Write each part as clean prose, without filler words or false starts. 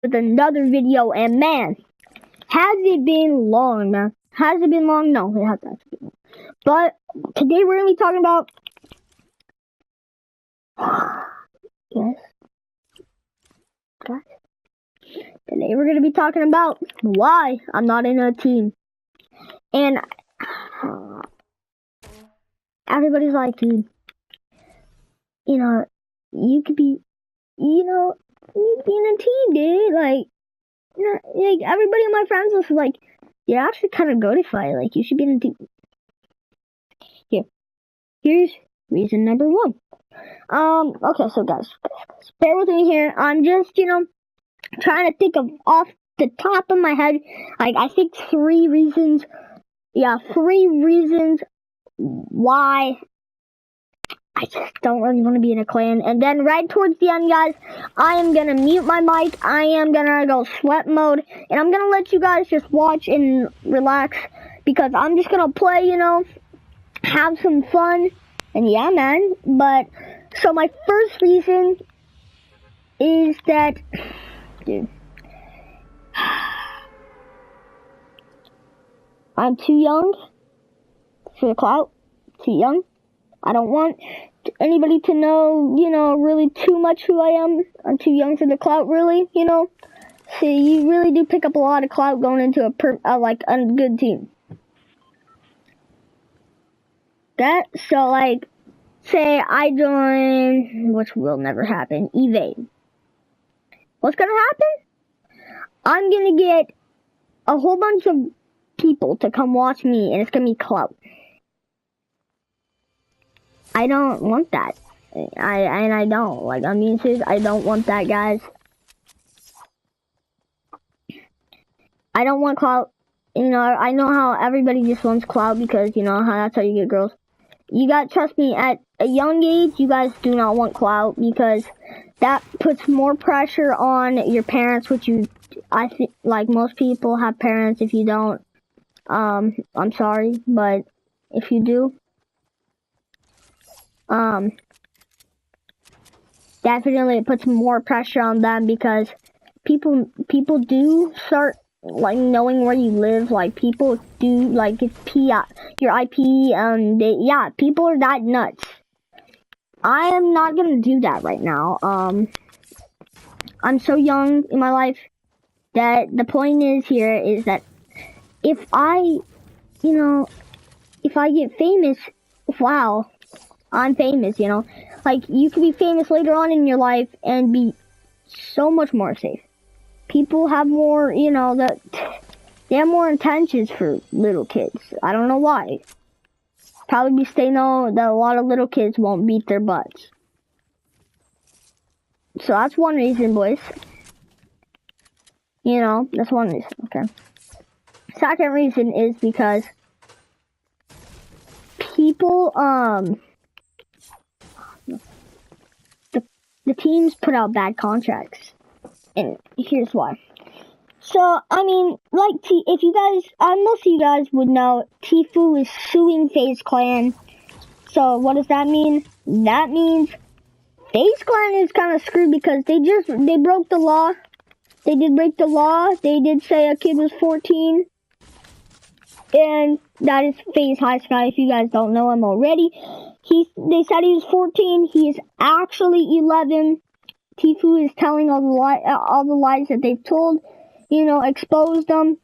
with another video, and man, has it been long, man. Has it been long? No, it hasn't been long. But today we're gonna be talking about yes. Guys. Today we're gonna be talking about why I'm not in a team. And everybody's like, dude, you could be you could be in a team, dude. Like everybody in my friends was like, you're actually kind of good at fight. Like, you should be in a team. Here's reason number one. Okay, so guys, bear with me here. I'm just, trying to think of off the top of my head. Like, I think 3 reasons. Yeah, 3 reasons why I just don't really want to be in a clan. And then right towards the end, guys, I am going to mute my mic. I am going to go sweat mode. And I'm going to let you guys just watch and relax. Because I'm just going to play, have some fun. And yeah, man. But, so my first reason is that, dude, I'm too young for the clout. Too young. I don't want anybody to know, really too much who I am. I'm too young for the clout, really, So you really do pick up a lot of clout going into a good team. Say I join, which will never happen, Evade. What's gonna happen? I'm gonna get a whole bunch of people to come watch me, and it's gonna be clout. I don't want that. I don't. Like, I'm being serious. I don't want that, guys. I don't want clout. I know how everybody just wants clout because, how that's how you get girls. You gotta trust me, at a young age, you guys do not want clout because that puts more pressure on your parents, which I think, like, most people have parents. If you don't, I'm sorry, but if you do, definitely it puts more pressure on them because people do start, like, knowing where you live. Like, people do, like, it's your IP, people are that nuts. I am not gonna do that right now. I'm so young in my life that the point is that if I get famous, wow, I'm famous, Like, you could be famous later on in your life and be so much more safe. People have more, they have more intentions for little kids. I don't know why. Probably because they know that a lot of little kids won't beat their butts. So that's one reason, boys. That's one reason, okay? Second reason is because people, the teams put out bad contracts. And here's why. So, I mean, if you guys, most of you guys would know, Tfue is suing FaZe Clan. So, what does that mean? That means FaZe Clan is kind of screwed because they broke the law. They did break the law. They did say a kid was 14. And that is FaZe High Sky, if you guys don't know him already. They said he was 14. He is actually 11. Tfue is telling all the lies that they've told, exposed them.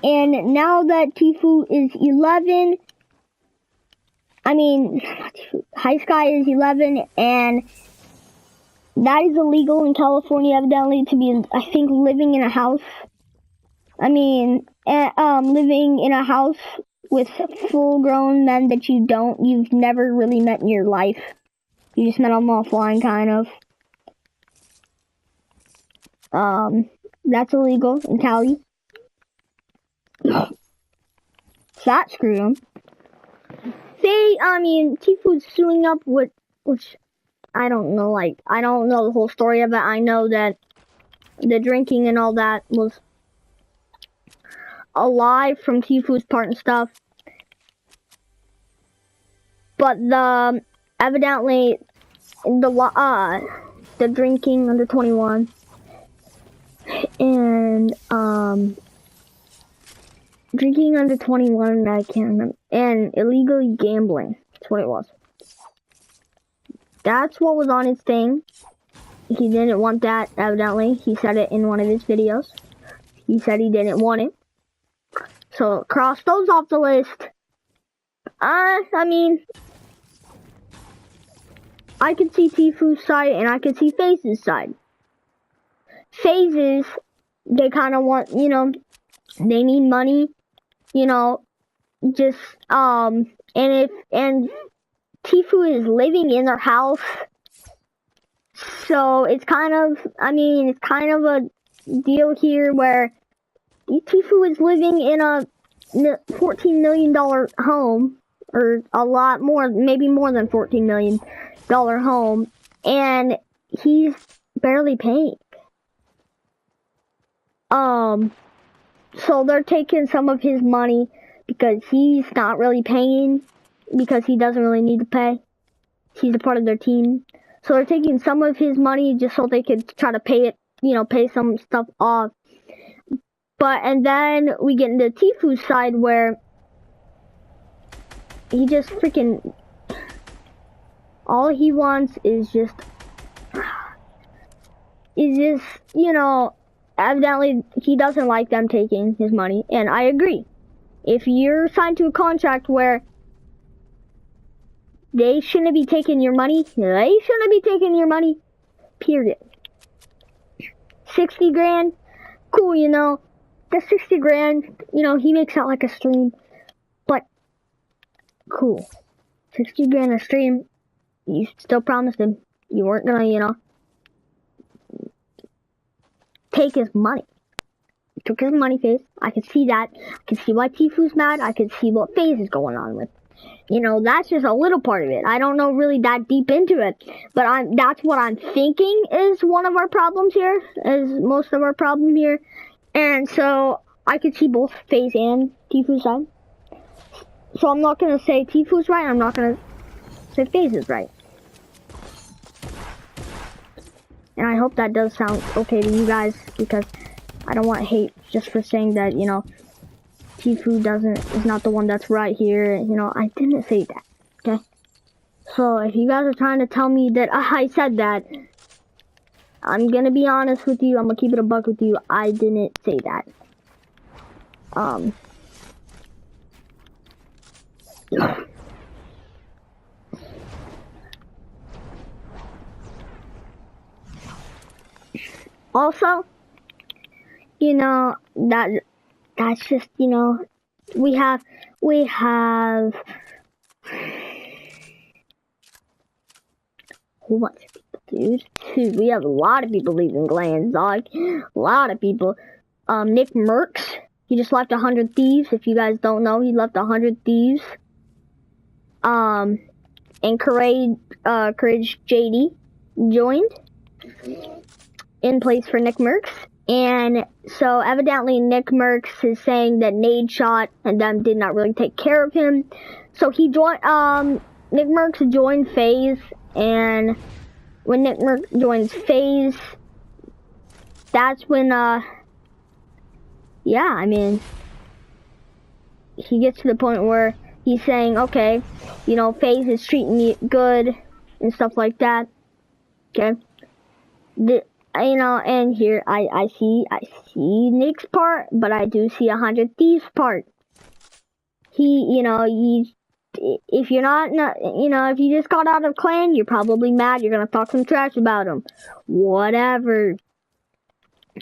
And now that Tfue is 11, High Sky is 11, and that is illegal in California, evidently, to be, I think, living in a house. Living in a house with full-grown men that you've never really met in your life. You just met them offline, kind of. That's illegal in Cali. So that screwed them. Tfue's suing up which I don't know, I don't know the whole story of it. I know that the drinking and all that was a lie from Tfue's part and stuff. But evidently the drinking under 21 and drinking under 21, I can't remember, and illegally gambling. That's what it was. That's what was on his thing. He didn't want that, evidently. He said it in one of his videos. He said he didn't want it. So, cross those off the list. I mean, I could see Tifu's side, and I could see FaZe's side. FaZe's, they kind of want, you know, they need money, you know, just, and Tifu is living in their house, so it's kind of, I mean, it's kind of a deal here where Tifu is living in a $14 million home, or a lot more, maybe more than $14 million home, and he's barely paying. So they're taking some of his money because he's not really paying, because he doesn't really need to pay. He's a part of their team. So they're taking some of his money just so they could try to pay it, you know, pay some stuff off. And then we get into Tifu's side where he just freaking, all he wants is just, you know, evidently he doesn't like them taking his money, and I agree. If you're signed to a contract where they shouldn't be taking your money, they shouldn't be taking your money, period. 60 grand, cool, you know, that's 60 grand, you know, he makes out like a stream, but cool. 60 grand a stream, you still promised him you weren't gonna, you know, take his money. He took his money, FaZe. I can see that. I can see why Tifu's mad. I can see what FaZe is going on with. You know, that's just a little part of it. I don't know really that deep into it, but that's what I'm thinking is one of our problems here, is most of our problem here. And so I could see both FaZe and Tifu's side. So I'm not gonna say Tifu's right. I'm not gonna say FaZe is right. And I hope that does sound okay to you guys, because I don't want hate just for saying that, you know, Tifu is not the one that's right here. You know, I didn't say that, okay? So if you guys are trying to tell me that I said that, I'm gonna be honest with you. I'm gonna keep it a buck with you. I didn't say that. Also, you know, that's just, you know, we have a whole bunch of people, dude, we have a lot of people leaving clans, dog. A lot of people. Nick Mercs, he just left 100 Thieves. If you guys don't know, he left 100 Thieves. And Courage JD joined in place for Nick Mercs. And so evidently Nick Mercs is saying that Nadeshot and them did not really take care of him. So he joined, Nick Mercs joined FaZe, and when Nick Mercs joins FaZe, that's when, yeah, I mean, he gets to the point where he's saying, okay, you know, FaZe is treating me good and stuff like that. Okay. You know, and here I see Nick's part, but I do see 100 Thieves part. You know, if you're not, you know, if you just got out of clan, you're probably mad. You're gonna talk some trash about him. Whatever.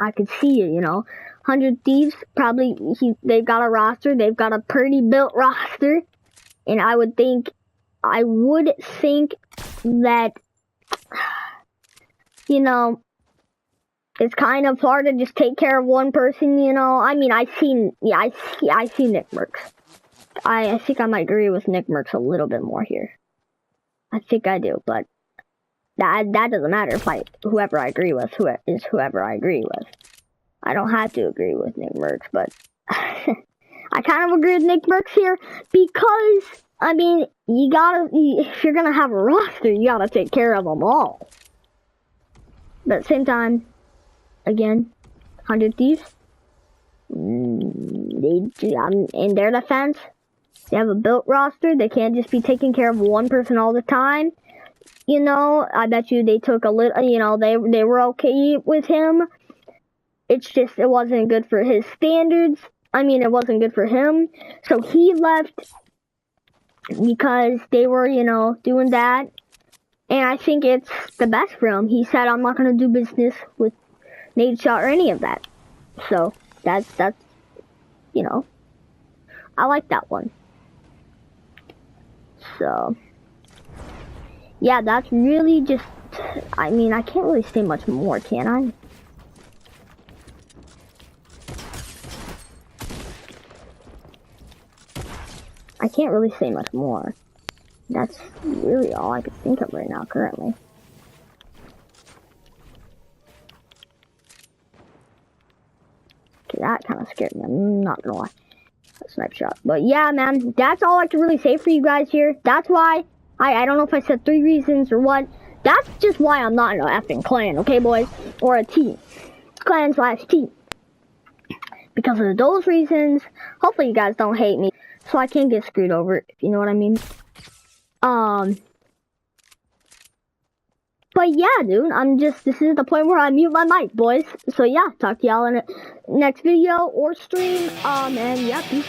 I could see it, you know. 100 Thieves, probably, they've got a roster. They've got a pretty built roster. And I would think that, you know, it's kind of hard to just take care of one person, you know. I mean, I see Nick Mercs. I think I might agree with Nick Mercs a little bit more here. I think I do, but that doesn't matter if whoever I agree with is whoever I agree with. I don't have to agree with Nick Mercs, but I kind of agree with Nick Mercs here because, I mean, if you're gonna have a roster, you gotta take care of them all. But at the same time, again, 100 Thieves. In their defense, they have a built roster. They can't just be taking care of one person all the time. You know, I bet you they took a little, you know, they were okay with him. It's just, it wasn't good for his standards. I mean, it wasn't good for him. So he left because they were, you know, doing that. And I think it's the best for him. He said, I'm not going to do business with Nadeshot or any of that. So that's, you know, I like that one. So, yeah, that's really just, I mean, I can't really say much more, can I? I can't really say much more. That's really all I could think of right now, currently. Okay, that kind of scared me. I'm not gonna lie. A snipe shot. But yeah, man, that's all I can really say for you guys here. That's why, I don't know if I said 3 reasons or what. That's just why I'm not in an effing clan, okay, boys? Or a team. Clan/team. Because of those reasons, hopefully you guys don't hate me. So I can't get screwed over, if you know what I mean. But yeah, dude, this is the point where I mute my mic, boys. So yeah, talk to y'all in the next video or stream. And yeah, peace.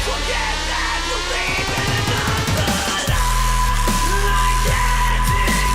Forget that we're leaving another life. I can't